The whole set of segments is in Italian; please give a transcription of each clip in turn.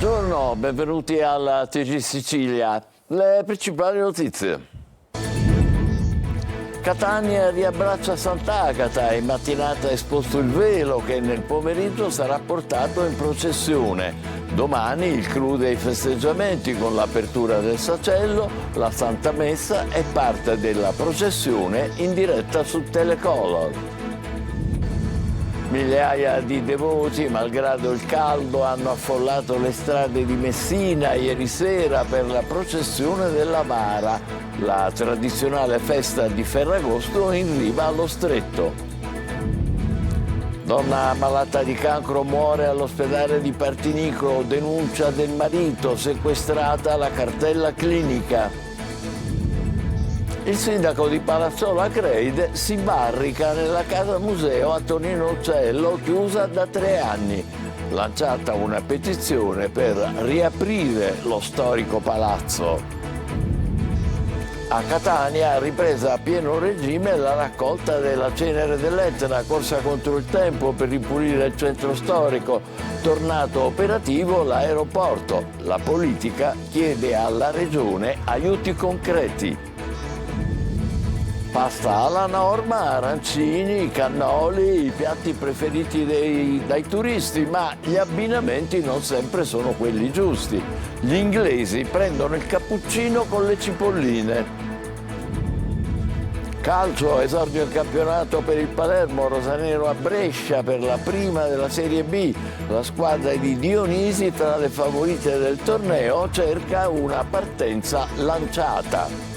Buongiorno, benvenuti alla TG Sicilia. Le principali notizie. Catania riabbraccia Sant'Agata, in mattinata è esposto il velo che nel pomeriggio sarà portato in processione. Domani il clou dei festeggiamenti con l'apertura del Sacello, la Santa Messa e parte della processione in diretta su Telecolor. Migliaia di devoti, malgrado il caldo, hanno affollato le strade di Messina ieri sera per la processione della Vara, la tradizionale festa di Ferragosto in riva allo Stretto. Donna malata di cancro muore all'ospedale di Partinico, denuncia del marito, sequestrata la cartella clinica. Il sindaco di Palazzolo Acreide si barrica nella casa museo a Tonino Uccello, chiusa da 3 anni. Lanciata una petizione per riaprire lo storico palazzo. A Catania ripresa a pieno regime la raccolta della cenere dell'Etna, corsa contro il tempo per ripulire il centro storico. Tornato operativo l'aeroporto. La politica chiede alla regione aiuti concreti. Pasta alla norma, arancini, cannoli, i piatti preferiti dai turisti, ma gli abbinamenti non sempre sono quelli giusti. Gli inglesi prendono il cappuccino con le cipolline. Calcio, esordio il campionato per il Palermo, rosanero a Brescia per la prima della Serie B. La squadra di Dionisi, tra le favorite del torneo, cerca una partenza lanciata.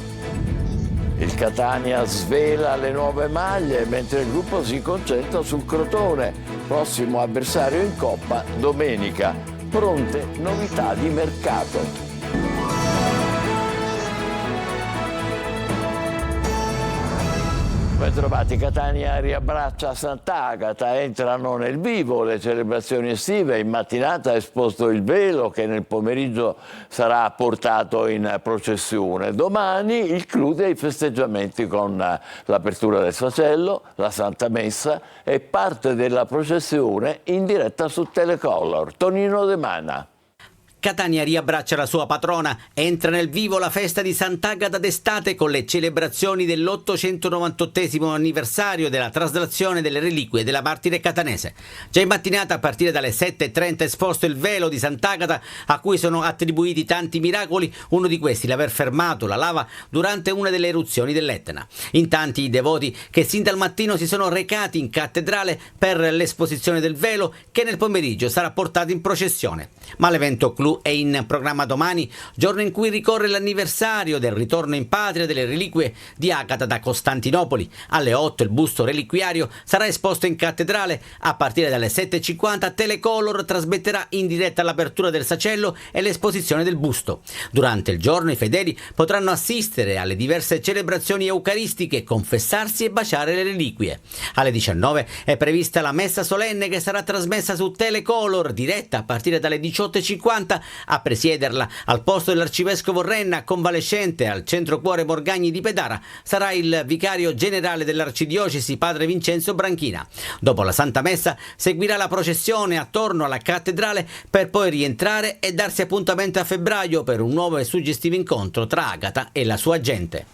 Il Catania svela le nuove maglie, mentre il gruppo si concentra sul Crotone, prossimo avversario in Coppa domenica. Pronte novità di mercato. Ben trovati. Catania riabbraccia Sant'Agata, entrano nel vivo le celebrazioni estive. In mattinata è esposto il velo che nel pomeriggio sarà portato in processione. Domani il clou dei festeggiamenti con l'apertura del Sacello, la Santa Messa e parte della processione in diretta su Telecolor. Tonino De Mana. Catania riabbraccia la sua patrona, entra nel vivo la festa di Sant'Agata d'estate con le celebrazioni dell'898esimo anniversario della traslazione delle reliquie della martire catanese. Già in mattinata, a partire dalle 7:30, è esposto il velo di Sant'Agata, a cui sono attribuiti tanti miracoli, uno di questi l'aver fermato la lava durante una delle eruzioni dell'Etna. In tanti i devoti che sin dal mattino si sono recati in cattedrale per l'esposizione del velo che nel pomeriggio sarà portato in processione. Ma l'evento clou è in programma domani, giorno in cui ricorre l'anniversario del ritorno in patria delle reliquie di Agata da Costantinopoli. Alle 8 il busto reliquiario sarà esposto in cattedrale. A partire dalle 7:50 Telecolor trasmetterà in diretta l'apertura del Sacello e l'esposizione del busto. Durante il giorno i fedeli potranno assistere alle diverse celebrazioni eucaristiche, confessarsi e baciare le reliquie. Alle 19 è prevista la messa solenne che sarà trasmessa su Telecolor, diretta a partire dalle 18:50. A presiederla, al posto dell'arcivescovo Renna, convalescente al centro cuore Morgagni di Pedara, sarà il vicario generale dell'arcidiocesi padre Vincenzo Branchina. Dopo la Santa Messa seguirà la processione attorno alla cattedrale per poi rientrare e darsi appuntamento a febbraio per un nuovo e suggestivo incontro tra Agata e la sua gente.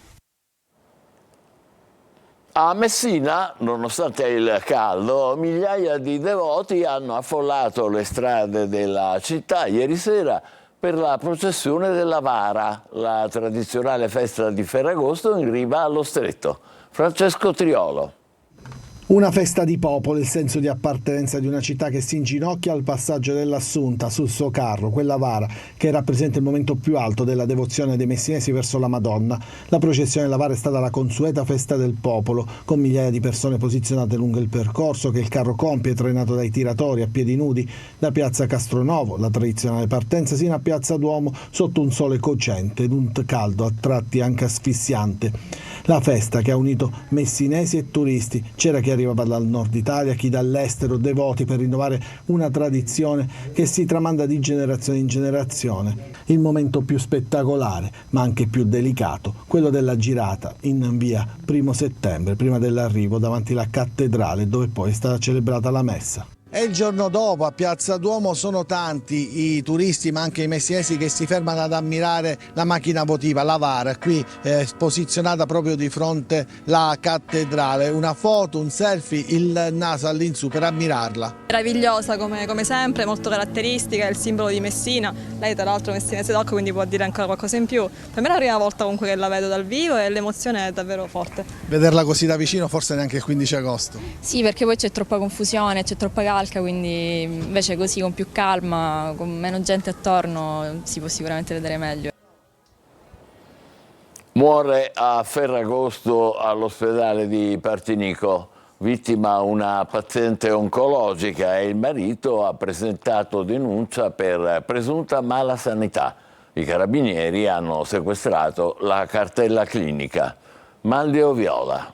A Messina, nonostante il caldo, migliaia di devoti hanno affollato le strade della città ieri sera per la processione della Vara, la tradizionale festa di Ferragosto in riva allo Stretto. Francesco Triolo. Una festa di popolo, il senso di appartenenza di una città che si inginocchia al passaggio dell'Assunta sul suo carro, quella Vara, che rappresenta il momento più alto della devozione dei messinesi verso la Madonna. La processione della Vara è stata la consueta festa del popolo, con migliaia di persone posizionate lungo il percorso che il carro compie, trainato dai tiratori a piedi nudi, da piazza Castronovo, la tradizionale partenza, sino a piazza Duomo, sotto un sole cocente ed un caldo a tratti anche asfissiante. La festa che ha unito messinesi e turisti, c'era chi arrivava dal nord Italia, chi dall'estero, devoti per rinnovare una tradizione che si tramanda di generazione in generazione. Il momento più spettacolare, ma anche più delicato, quello della girata in via 1° settembre, prima dell'arrivo davanti alla cattedrale, dove poi è stata celebrata la messa. E il giorno dopo a Piazza Duomo sono tanti i turisti ma anche i messinesi che si fermano ad ammirare la macchina votiva, la VAR, qui posizionata proprio di fronte alla cattedrale. Una foto, un selfie, il naso all'insù per ammirarla. Meravigliosa come sempre, molto caratteristica, è il simbolo di Messina. Lei tra l'altro messinese doc, quindi può dire ancora qualcosa in più. Per me è la prima volta comunque che la vedo dal vivo e l'emozione è davvero forte. Vederla così da vicino forse neanche il 15 agosto. Sì, perché poi c'è troppa confusione, c'è troppa calca, quindi invece così con più calma, con meno gente attorno si può sicuramente vedere meglio. Muore a Ferragosto all'ospedale di Partinico, vittima una paziente oncologica, e il marito ha presentato denuncia per presunta malasanità. I carabinieri hanno sequestrato la cartella clinica. Manlio Viola.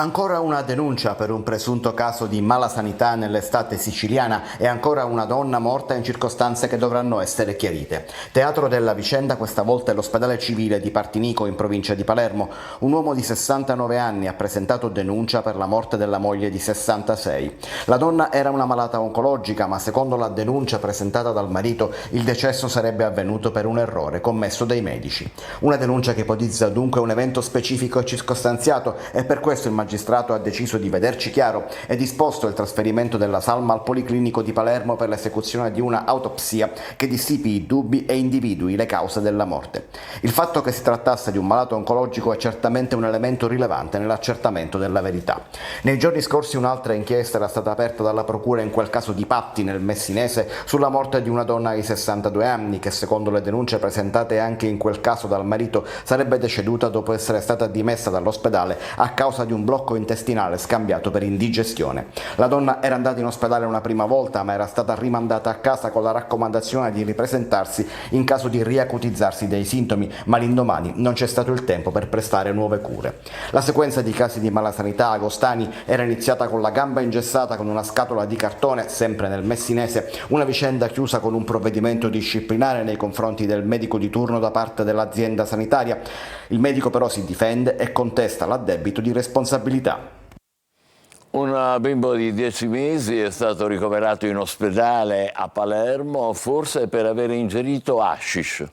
Ancora una denuncia per un presunto caso di malasanità nell'estate siciliana e ancora una donna morta in circostanze che dovranno essere chiarite. Teatro della vicenda questa volta è l'ospedale civile di Partinico in provincia di Palermo. Un uomo di 69 anni ha presentato denuncia per la morte della moglie di 66. La donna era una malata oncologica, ma secondo la denuncia presentata dal marito il decesso sarebbe avvenuto per un errore commesso dai medici. Una denuncia che ipotizza dunque un evento specifico e circostanziato, e per questo il magistrato ha deciso di vederci chiaro e disposto il trasferimento della salma al Policlinico di Palermo per l'esecuzione di una autopsia che dissipi i dubbi e individui le cause della morte. Il fatto che si trattasse di un malato oncologico è certamente un elemento rilevante nell'accertamento della verità. Nei giorni scorsi un'altra inchiesta era stata aperta dalla procura in quel caso di Patti nel Messinese sulla morte di una donna di 62 anni che, secondo le denunce presentate anche in quel caso dal marito, sarebbe deceduta dopo essere stata dimessa dall'ospedale a causa di un blocco intestinale scambiato per indigestione. La donna era andata in ospedale una prima volta, ma era stata rimandata a casa con la raccomandazione di ripresentarsi in caso di riacutizzarsi dei sintomi, ma l'indomani non c'è stato il tempo per prestare nuove cure. La sequenza di casi di malasanità agostani era iniziata con la gamba ingessata con una scatola di cartone, sempre nel Messinese, una vicenda chiusa con un provvedimento disciplinare nei confronti del medico di turno da parte dell'azienda sanitaria. Il medico però si difende e contesta l'addebito di responsabilità. Un bimbo di 10 mesi è stato ricoverato in ospedale a Palermo, forse per aver ingerito hashish.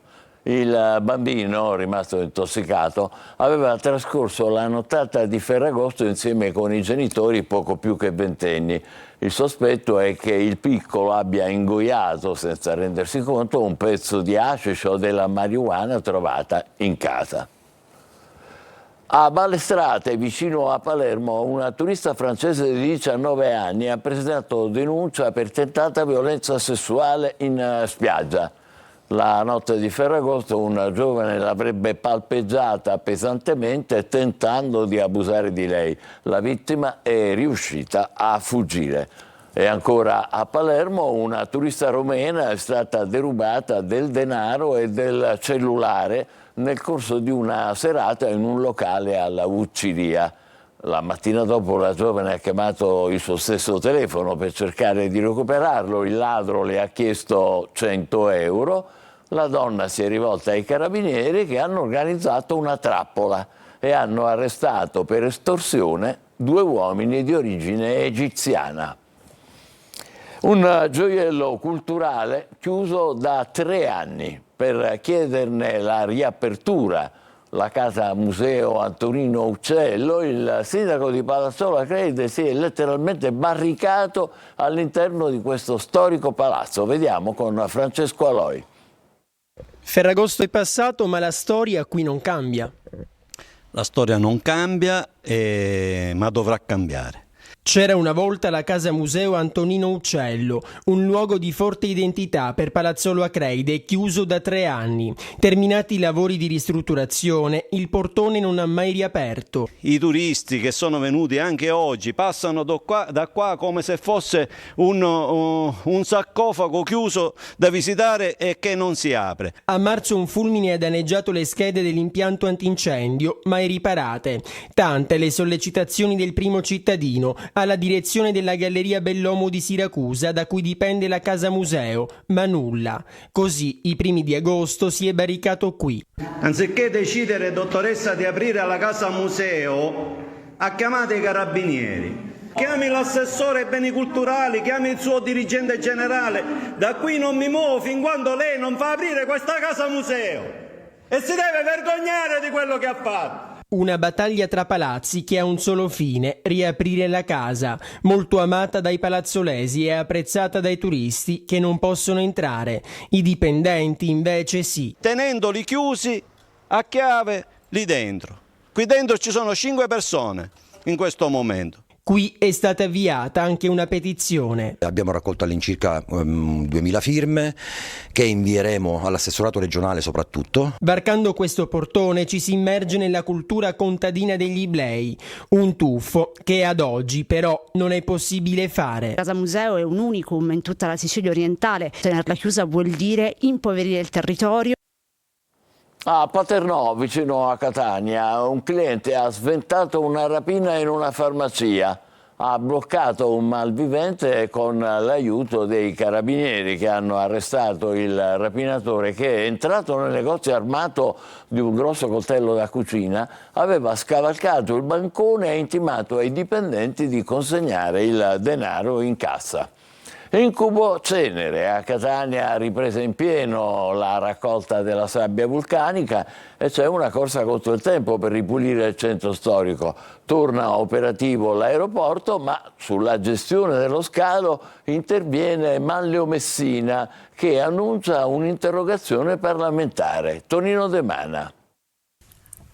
Il bambino, rimasto intossicato, aveva trascorso la nottata di Ferragosto insieme con i genitori poco più che ventenni. Il sospetto è che il piccolo abbia ingoiato, senza rendersi conto, un pezzo di hashish o della marijuana trovata in casa. A Balestrate, vicino a Palermo, una turista francese di 19 anni ha presentato denuncia per tentata violenza sessuale in spiaggia. La notte di Ferragosto un giovane l'avrebbe palpeggiata pesantemente tentando di abusare di lei. La vittima è riuscita a fuggire. E ancora a Palermo una turista romena è stata derubata del denaro e del cellulare nel corso di una serata in un locale alla Ucciria. La mattina dopo la giovane ha chiamato il suo stesso telefono per cercare di recuperarlo. Il ladro le ha chiesto 100 euro. La donna si è rivolta ai carabinieri che hanno organizzato una trappola e hanno arrestato per estorsione 2 uomini di origine egiziana. Un gioiello culturale chiuso da 3 anni. Per chiederne la riapertura, la casa museo Antonino Uccello, il sindaco di Palazzolo Acreide si è letteralmente barricato all'interno di questo storico palazzo. Vediamo con Francesco Aloi. Ferragosto è passato, ma la storia qui non cambia. La storia non cambia, ma dovrà cambiare. C'era una volta la casa museo Antonino Uccello, un luogo di forte identità per Palazzolo Acreide, chiuso da 3 anni. Terminati i lavori di ristrutturazione, il portone non ha mai riaperto. I turisti che sono venuti anche oggi passano da qua come se fosse un sarcofago chiuso da visitare e che non si apre. A marzo un fulmine ha danneggiato le schede dell'impianto antincendio, mai riparate. Tante le sollecitazioni del primo cittadino alla direzione della Galleria Bellomo di Siracusa, da cui dipende la casa museo, ma nulla. Così, i primi di agosto, si è barricato qui. Anziché decidere, dottoressa, di aprire la casa museo, ha chiamato i carabinieri. Chiami l'assessore ai beni culturali, chiami il suo dirigente generale. Da qui non mi muovo fin quando lei non fa aprire questa casa museo. E si deve vergognare di quello che ha fatto. Una battaglia tra palazzi che ha un solo fine: riaprire la casa, molto amata dai palazzolesi e apprezzata dai turisti che non possono entrare. I dipendenti invece sì. Tenendoli chiusi a chiave lì dentro. Qui dentro ci sono 5 persone in questo momento. Qui è stata avviata anche una petizione. Abbiamo raccolto all'incirca 2000 firme che invieremo all'assessorato regionale soprattutto. Varcando questo portone ci si immerge nella cultura contadina degli Iblei, un tuffo che ad oggi però non è possibile fare. Casa museo è un unicum in tutta la Sicilia orientale. Tenerla chiusa vuol dire impoverire il territorio. A Paternò, vicino a Catania, un cliente ha sventato una rapina in una farmacia. Ha bloccato un malvivente con l'aiuto dei carabinieri che hanno arrestato il rapinatore che è entrato nel negozio armato di un grosso coltello da cucina, aveva scavalcato il bancone e intimato ai dipendenti di consegnare il denaro in cassa. Incubo cenere, a Catania ha ripreso in pieno la raccolta della sabbia vulcanica e c'è una corsa contro il tempo per ripulire il centro storico. Torna operativo l'aeroporto, ma sulla gestione dello scalo interviene Manlio Messina che annuncia un'interrogazione parlamentare. Tonino De Mana.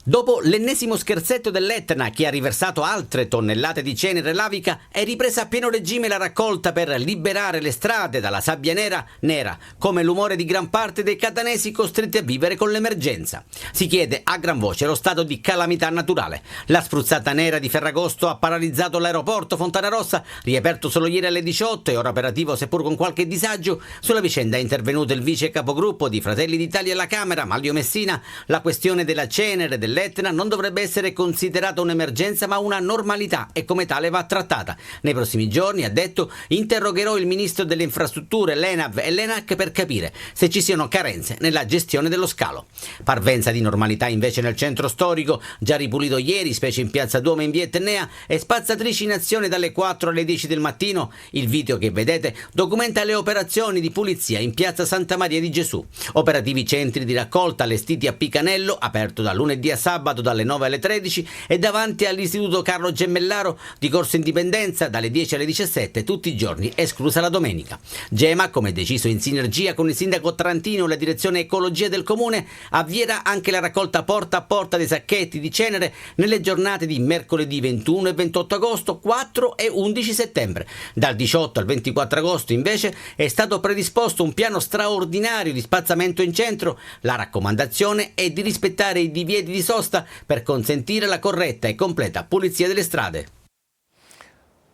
Dopo l'ennesimo scherzetto dell'Etna che ha riversato altre tonnellate di cenere lavica, è ripresa a pieno regime la raccolta per liberare le strade dalla sabbia nera, come l'umore di gran parte dei catanesi costretti a vivere con l'emergenza. Si chiede a gran voce lo stato di calamità naturale. La spruzzata nera di Ferragosto ha paralizzato l'aeroporto Fontanarossa, riaperto solo ieri alle 18 e ora operativo seppur con qualche disagio. Sulla vicenda è intervenuto il vice capogruppo di Fratelli d'Italia alla Camera, Manlio Messina. La questione della cenere dell'Etna non dovrebbe essere considerata un'emergenza ma una normalità e come tale va trattata. Nei prossimi giorni, ha detto, interrogherò il ministro delle infrastrutture, l'ENAV e l'ENAC per capire se ci siano carenze nella gestione dello scalo. Parvenza di normalità invece nel centro storico, già ripulito ieri, specie in piazza Duomo in via Etnea, e spazzatrici in azione dalle 4 alle 10 del mattino. Il video che vedete documenta le operazioni di pulizia in piazza Santa Maria di Gesù. Operativi centri di raccolta allestiti a Picanello, aperto da lunedì a sabato dalle 9 alle 13 e davanti all'istituto Carlo Gemellaro di Corso Indipendenza dalle 10 alle 17 tutti i giorni, esclusa la domenica. Gema, come deciso in sinergia con il sindaco Tarantino e la direzione ecologia del comune, avvierà anche la raccolta porta a porta dei sacchetti di cenere nelle giornate di mercoledì 21 e 28 agosto, 4 e 11 settembre. Dal 18 al 24 agosto invece è stato predisposto un piano straordinario di spazzamento in centro. La raccomandazione è di rispettare i divieti di sosta per consentire la corretta e completa pulizia delle strade.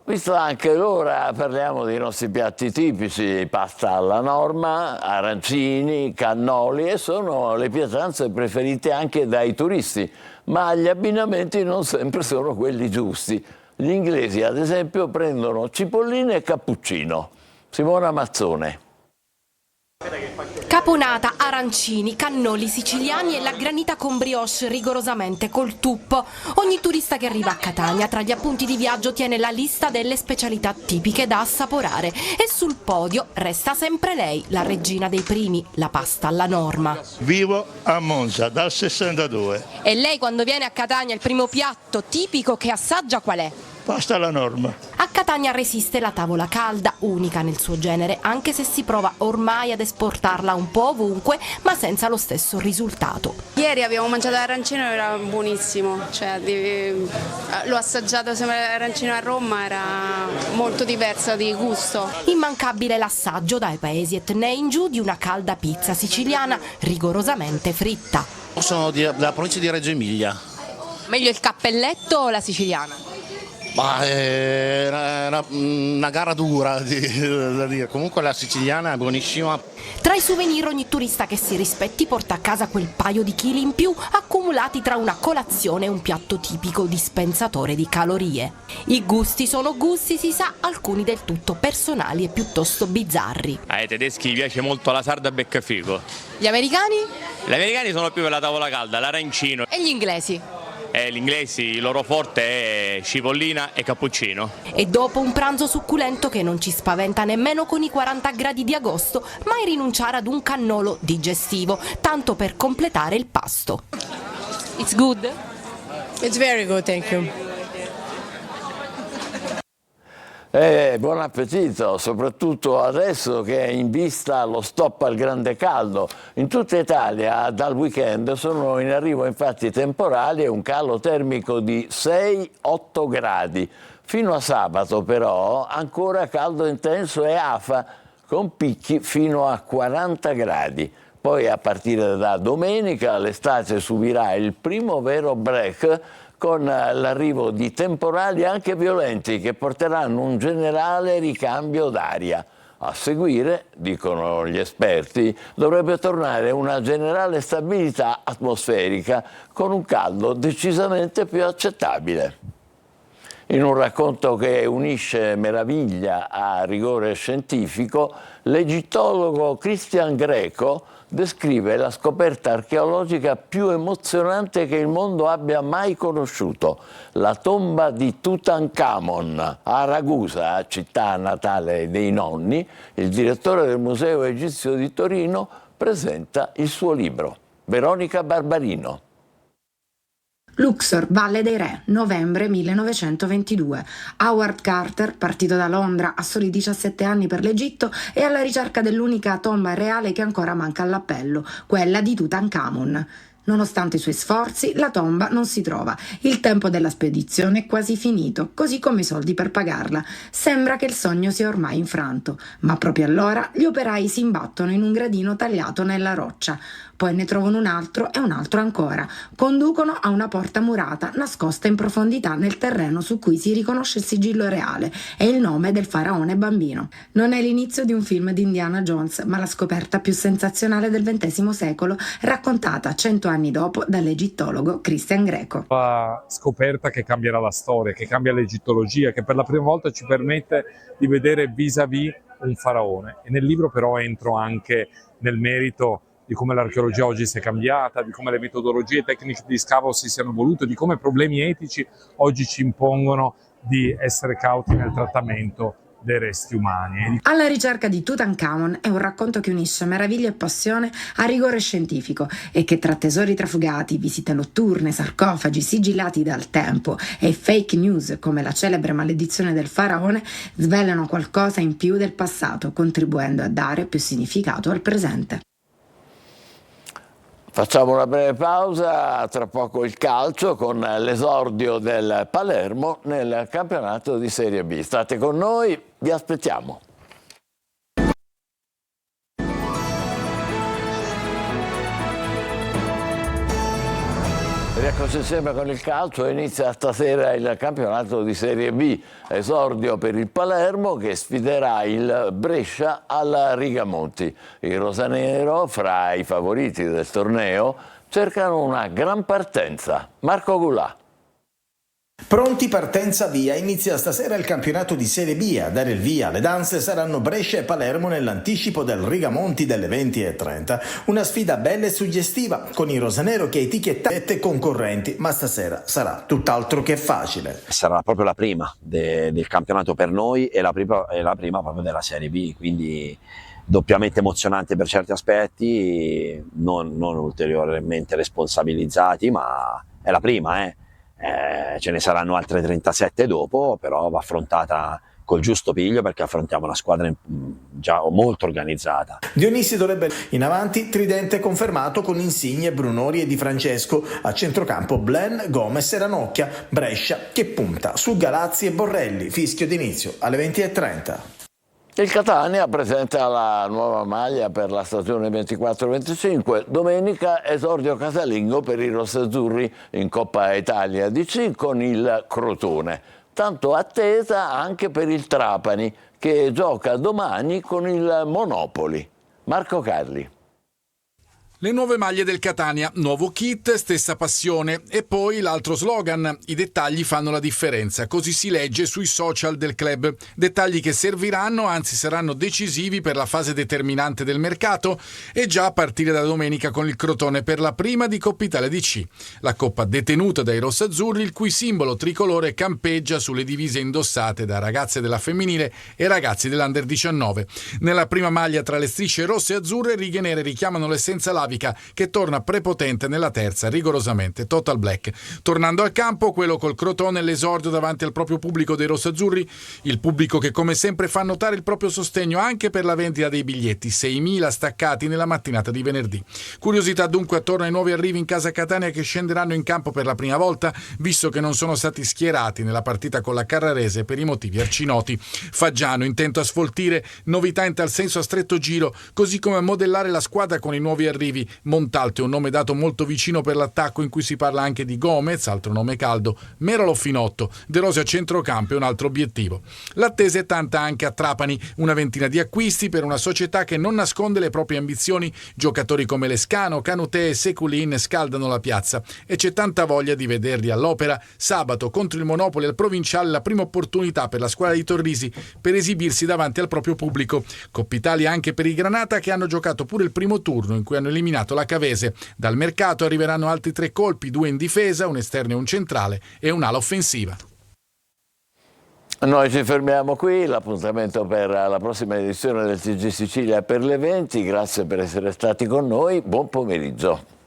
Visto anche l'ora, parliamo dei nostri piatti tipici: pasta alla norma, arancini, cannoli, e sono le pietanze preferite anche dai turisti, ma gli abbinamenti non sempre sono quelli giusti. Gli inglesi, ad esempio, prendono cipolline e cappuccino. Simona Mazzone. Caponata, arancini, cannoli siciliani e la granita con brioche rigorosamente col tuppo. Ogni turista che arriva a Catania tra gli appunti di viaggio tiene la lista delle specialità tipiche da assaporare e sul podio resta sempre lei, la regina dei primi, la pasta alla norma. Vivo a Monza dal 62. E lei quando viene a Catania il primo piatto tipico che assaggia qual è? Pasta alla norma. A Catania resiste la tavola calda, unica nel suo genere, anche se si prova ormai ad esportarla un po' ovunque, ma senza lo stesso risultato. Ieri abbiamo mangiato l'arancino, era buonissimo, l'ho assaggiato sempre l'arancino a Roma, era molto diverso di gusto. Immancabile l'assaggio dai paesi etnei in giù di una calda pizza siciliana rigorosamente fritta. Sono della provincia di Reggio Emilia. Meglio il cappelletto o la siciliana? Ma è una gara dura da dire. Comunque la siciliana è buonissima. Tra i souvenir ogni turista che si rispetti porta a casa quel paio di chili in più accumulati tra una colazione e un piatto tipico dispensatore di calorie. I gusti sono gusti, si sa, alcuni del tutto personali e piuttosto bizzarri. Ai tedeschi piace molto la sarda beccafico. Gli americani? Gli americani sono più per la tavola calda, l'arancino. E gli inglesi? gli inglesi il loro forte è cipollina e cappuccino. E dopo un pranzo succulento che non ci spaventa nemmeno con i 40 gradi di agosto, mai rinunciare ad un cannolo digestivo, tanto per completare il pasto. It's good? It's very good, thank you. Buon appetito, soprattutto adesso che è in vista lo stop al grande caldo. In tutta Italia dal weekend sono in arrivo infatti temporali e un calo termico di 6-8 gradi. Fino a sabato però ancora caldo intenso e afa con picchi fino a 40 gradi. Poi a partire da domenica l'estate subirà il primo vero break con l'arrivo di temporali anche violenti che porteranno un generale ricambio d'aria. A seguire, dicono gli esperti, dovrebbe tornare una generale stabilità atmosferica con un caldo decisamente più accettabile. In un racconto che unisce meraviglia a rigore scientifico, l'egittologo Christian Greco descrive la scoperta archeologica più emozionante che il mondo abbia mai conosciuto, la tomba di Tutankhamon. A Ragusa, città natale dei nonni, il direttore del Museo Egizio di Torino presenta il suo libro. Veronica Barbarino. Luxor, Valle dei Re, novembre 1922. Howard Carter, partito da Londra a soli 17 anni per l'Egitto, è alla ricerca dell'unica tomba reale che ancora manca all'appello, quella di Tutankhamon. Nonostante i suoi sforzi, la tomba non si trova. Il tempo della spedizione è quasi finito, così come i soldi per pagarla. Sembra che il sogno sia ormai infranto, ma proprio allora gli operai si imbattono in un gradino tagliato nella roccia. Poi ne trovano un altro e un altro ancora. Conducono a una porta murata nascosta in profondità nel terreno su cui si riconosce il sigillo reale e il nome del faraone bambino. Non è l'inizio di un film di Indiana Jones, ma la scoperta più sensazionale del XX secolo, raccontata 100 anni dopo dall'egittologo Christian Greco. La scoperta che cambierà la storia, che cambia l'egittologia, che per la prima volta ci permette di vedere vis-à-vis un faraone. E nel libro però entro anche nel merito di come l'archeologia oggi si è cambiata, di come le metodologie tecniche di scavo si siano evolute, di come problemi etici oggi ci impongono di essere cauti nel trattamento dei resti umani. Alla ricerca di Tutankhamon è un racconto che unisce meraviglia e passione a rigore scientifico e che tra tesori trafugati, visite notturne, sarcofagi sigillati dal tempo e fake news come la celebre maledizione del faraone svelano qualcosa in più del passato, contribuendo a dare più significato al presente. Facciamo una breve pausa, tra poco il calcio con l'esordio del Palermo nel campionato di Serie B. State con noi, vi aspettiamo. Rieccoci insieme con il calcio, inizia stasera il campionato di Serie B, esordio per il Palermo che sfiderà il Brescia alla Rigamonti. I rosanero, fra i favoriti del torneo, cercano una gran partenza. Marco Gulà. Pronti, partenza, via. Inizia stasera il campionato di Serie B. A dare il via alle danze saranno Brescia e Palermo nell'anticipo del Rigamonti delle 20:30. Una sfida bella e suggestiva, con i rosanero che etichettate concorrenti, ma stasera sarà tutt'altro che facile. Sarà proprio la prima del campionato per noi e la prima proprio della Serie B, quindi doppiamente emozionante per certi aspetti, non ulteriormente responsabilizzati, ma è la prima, ce ne saranno altre 37 dopo, però va affrontata col giusto piglio perché affrontiamo una squadra già molto organizzata. Dionisi dovrebbe in avanti, tridente confermato con Insigne, Brunori e Di Francesco, a centrocampo Blen, Gomez e Ranocchia, Brescia che punta su Galazzi e Borrelli, fischio d'inizio alle 20:30. Il Catania presenta la nuova maglia per la stagione 24-25. Domenica esordio casalingo per i rossazzurri in Coppa Italia DC con il Crotone. Tanto attesa anche per il Trapani che gioca domani con il Monopoli. Marco Carli. Le nuove maglie del Catania, nuovo kit, stessa passione e poi l'altro slogan, i dettagli fanno la differenza, così si legge sui social del club. Dettagli che serviranno, anzi saranno decisivi per la fase determinante del mercato e già a partire da domenica con il Crotone per la prima di Coppa Italia DC. La coppa detenuta dai rossazzurri, il cui simbolo tricolore campeggia sulle divise indossate da ragazze della femminile e ragazzi dell'Under 19. Nella prima maglia tra le strisce rosse e azzurre, righe nere richiamano l'essenza lavica che torna prepotente nella terza, rigorosamente total black. Tornando al campo, quello col Crotone, l'esordio davanti al proprio pubblico dei rossazzurri, il pubblico che come sempre fa notare il proprio sostegno anche per la vendita dei biglietti, 6.000 staccati nella mattinata di venerdì. Curiosità dunque attorno ai nuovi arrivi in casa Catania che scenderanno in campo per la prima volta, visto che non sono stati schierati nella partita con la Carrarese per i motivi arcinoti. Faggiano intento a sfoltire, novità in tal senso a stretto giro, così come a modellare la squadra con i nuovi arrivi. Montalto è un nome dato molto vicino per l'attacco, in cui si parla anche di Gomez, altro nome caldo, Merolo Finotto, De Rossi a centrocampo è un altro obiettivo. L'attesa è tanta anche a Trapani, una ventina di acquisti per una società che non nasconde le proprie ambizioni. Giocatori come Lescano, Canutè e Seculin scaldano la piazza e c'è tanta voglia di vederli all'opera. Sabato contro il Monopoli al Provinciale la prima opportunità per la squadra di Torrisi per esibirsi davanti al proprio pubblico. Coppa Italia anche per i Granata, che hanno giocato pure il primo turno in cui hanno eliminato la Cavese. Dal mercato arriveranno altri 3 colpi, 2 in difesa, un esterno e un centrale e un'ala offensiva. Noi ci fermiamo qui, l'appuntamento per la prossima edizione del TG Sicilia per le 20. Grazie per essere stati con noi, buon pomeriggio.